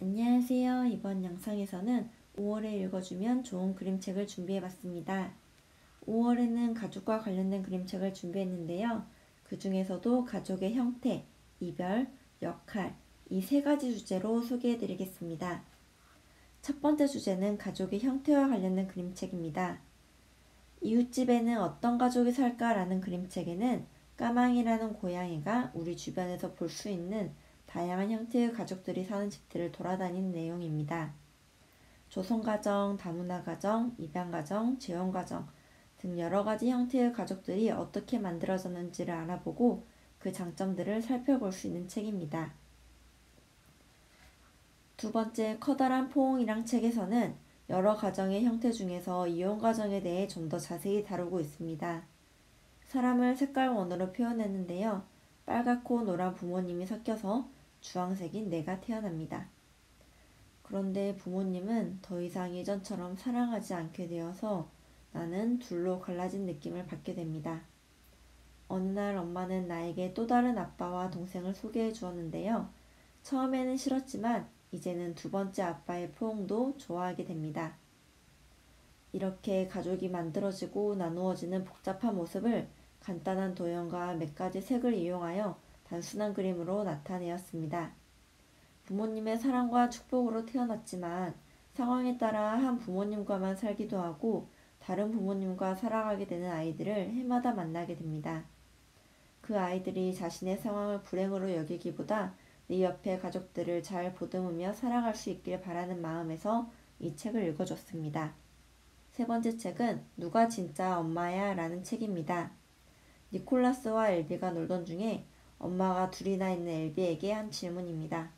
안녕하세요. 이번 영상에서는 5월에 읽어주면 좋은 그림책을 준비해봤습니다. 5월에는 가족과 관련된 그림책을 준비했는데요. 그 중에서도 가족의 형태, 이별, 역할, 이 세 가지 주제로 소개해드리겠습니다. 첫 번째 주제는 가족의 형태와 관련된 그림책입니다. 이웃집에는 어떤 가족이 살까라는 그림책에는 까망이라는 고양이가 우리 주변에서 볼 수 있는 다양한 형태의 가족들이 사는 집들을 돌아다니는 내용입니다. 조성가정, 다문화가정, 입양가정, 재혼가정 등 여러가지 형태의 가족들이 어떻게 만들어졌는지를 알아보고 그 장점들을 살펴볼 수 있는 책입니다. 두 번째, 커다란 포옹이랑 책에서는 여러 가정의 형태 중에서 이혼가정에 대해 좀 더 자세히 다루고 있습니다. 사람을 색깔원으로 표현했는데요. 빨갛고 노란 부모님이 섞여서 주황색인 내가 태어납니다. 그런데 부모님은 더 이상 예전처럼 사랑하지 않게 되어서 나는 둘로 갈라진 느낌을 받게 됩니다. 어느 날 엄마는 나에게 또 다른 아빠와 동생을 소개해 주었는데요. 처음에는 싫었지만 이제는 두 번째 아빠의 포옹도 좋아하게 됩니다. 이렇게 가족이 만들어지고 나누어지는 복잡한 모습을 간단한 도형과 몇 가지 색을 이용하여 단순한 그림으로 나타내었습니다. 부모님의 사랑과 축복으로 태어났지만 상황에 따라 한 부모님과만 살기도 하고 다른 부모님과 살아가게 되는 아이들을 해마다 만나게 됩니다. 그 아이들이 자신의 상황을 불행으로 여기기보다 내 옆에 가족들을 잘 보듬으며 살아갈 수 있길 바라는 마음에서 이 책을 읽어줬습니다. 세 번째 책은 누가 진짜 엄마야? 라는 책입니다. 니콜라스와 엘비가 놀던 중에 엄마가 둘이나 있는 엘비에게 한 질문입니다.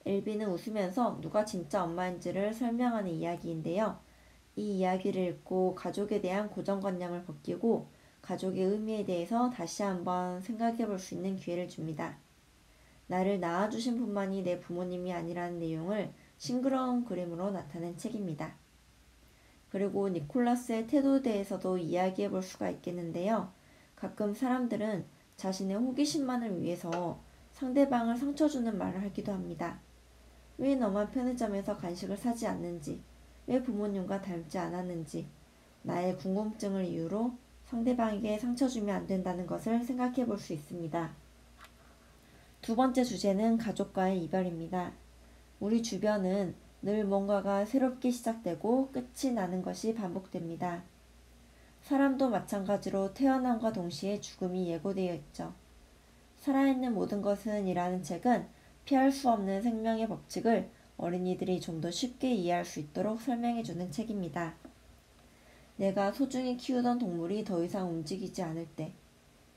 엘비는 웃으면서 누가 진짜 엄마인지를 설명하는 이야기인데요. 이 이야기를 읽고 가족에 대한 고정관념을 벗기고 가족의 의미에 대해서 다시 한번 생각해 볼 수 있는 기회를 줍니다. 나를 낳아주신 분만이 내 부모님이 아니라는 내용을 싱그러운 그림으로 나타낸 책입니다. 그리고 니콜라스의 태도에 대해서도 이야기해 볼 수가 있겠는데요. 가끔 사람들은 자신의 호기심만을 위해서 상대방을 상처 주는 말을 하기도 합니다. 왜 너만 편의점에서 간식을 사지 않는지, 왜 부모님과 닮지 않았는지, 나의 궁금증을 이유로 상대방에게 상처 주면 안 된다는 것을 생각해 볼 수 있습니다. 두 번째 주제는 가족과의 이별입니다. 우리 주변은 늘 뭔가가 새롭게 시작되고 끝이 나는 것이 반복됩니다. 사람도 마찬가지로 태어남과 동시에 죽음이 예고되어 있죠. 살아있는 모든 것은 이라는 책은 피할 수 없는 생명의 법칙을 어린이들이 좀 더 쉽게 이해할 수 있도록 설명해주는 책입니다. 내가 소중히 키우던 동물이 더 이상 움직이지 않을 때,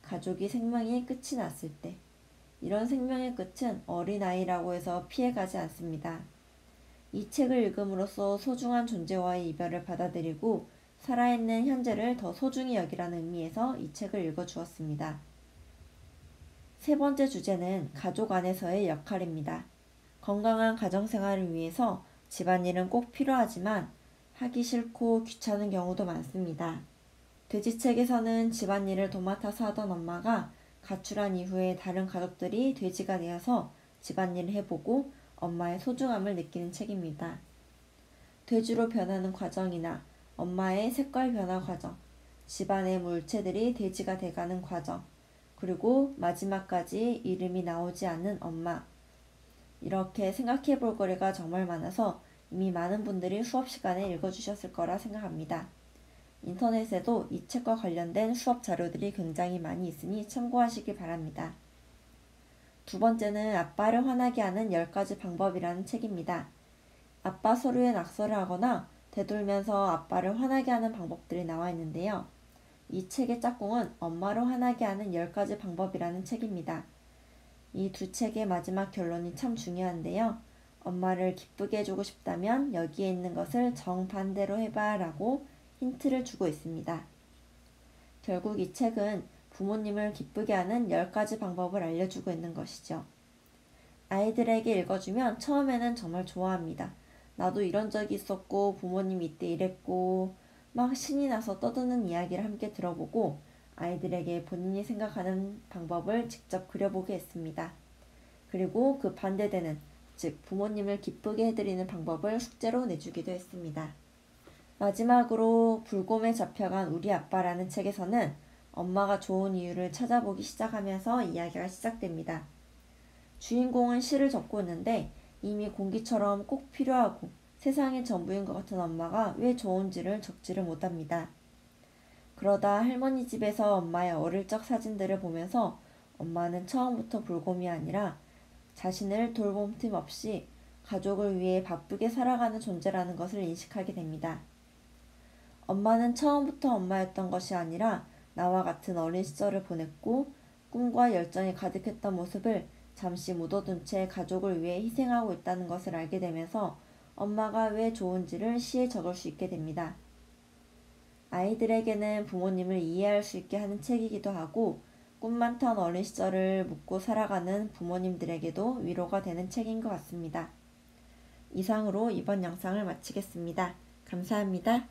가족이 생명이 끝이 났을 때, 이런 생명의 끝은 어린아이라고 해서 피해가지 않습니다. 이 책을 읽음으로써 소중한 존재와의 이별을 받아들이고 살아있는 현재를 더 소중히 여기라는 의미에서 이 책을 읽어주었습니다. 세 번째 주제는 가족 안에서의 역할입니다. 건강한 가정생활을 위해서 집안일은 꼭 필요하지만 하기 싫고 귀찮은 경우도 많습니다. 돼지책에서는 집안일을 도맡아서 하던 엄마가 가출한 이후에 다른 가족들이 돼지가 되어서 집안일을 해보고 엄마의 소중함을 느끼는 책입니다. 돼지로 변하는 과정이나 엄마의 색깔 변화 과정, 집안의 물체들이 돼지가 돼가는 과정, 그리고 마지막까지 이름이 나오지 않는 엄마. 이렇게 생각해 볼 거리가 정말 많아서 이미 많은 분들이 수업 시간에 읽어주셨을 거라 생각합니다. 인터넷에도 이 책과 관련된 수업 자료들이 굉장히 많이 있으니 참고하시기 바랍니다. 두 번째는 아빠를 화나게 하는 10가지 방법이라는 책입니다. 아빠 서류에 낙서를 하거나 되돌면서 아빠를 화나게 하는 방법들이 나와 있는데요. 이 책의 짝꿍은 엄마를 화나게 하는 10가지 방법이라는 책입니다. 이 두 책의 마지막 결론이 참 중요한데요. 엄마를 기쁘게 해주고 싶다면 여기에 있는 것을 정반대로 해봐 라고 힌트를 주고 있습니다. 결국 이 책은 부모님을 기쁘게 하는 10가지 방법을 알려주고 있는 것이죠. 아이들에게 읽어주면 처음에는 정말 좋아합니다. 나도 이런 적이 있었고 부모님이 이때 이랬고 막 신이 나서 떠드는 이야기를 함께 들어보고 아이들에게 본인이 생각하는 방법을 직접 그려보게 했습니다. 그리고 그 반대되는 즉 부모님을 기쁘게 해드리는 방법을 숙제로 내주기도 했습니다. 마지막으로 불곰에 잡혀간 우리 아빠라는 책에서는 엄마가 좋은 이유를 찾아보기 시작하면서 이야기가 시작됩니다. 주인공은 시를 적고 있는데 이미 공기처럼 꼭 필요하고 세상의 전부인 것 같은 엄마가 왜 좋은지를 적지를 못합니다. 그러다 할머니 집에서 엄마의 어릴 적 사진들을 보면서 엄마는 처음부터 불곰이 아니라 자신을 돌봄 틈 없이 가족을 위해 바쁘게 살아가는 존재라는 것을 인식하게 됩니다. 엄마는 처음부터 엄마였던 것이 아니라 나와 같은 어린 시절을 보냈고 꿈과 열정이 가득했던 모습을 잠시 묻어둔 채 가족을 위해 희생하고 있다는 것을 알게 되면서 엄마가 왜 좋은지를 시에 적을 수 있게 됩니다. 아이들에게는 부모님을 이해할 수 있게 하는 책이기도 하고 꿈 많던 어린 시절을 묻고 살아가는 부모님들에게도 위로가 되는 책인 것 같습니다. 이상으로 이번 영상을 마치겠습니다. 감사합니다.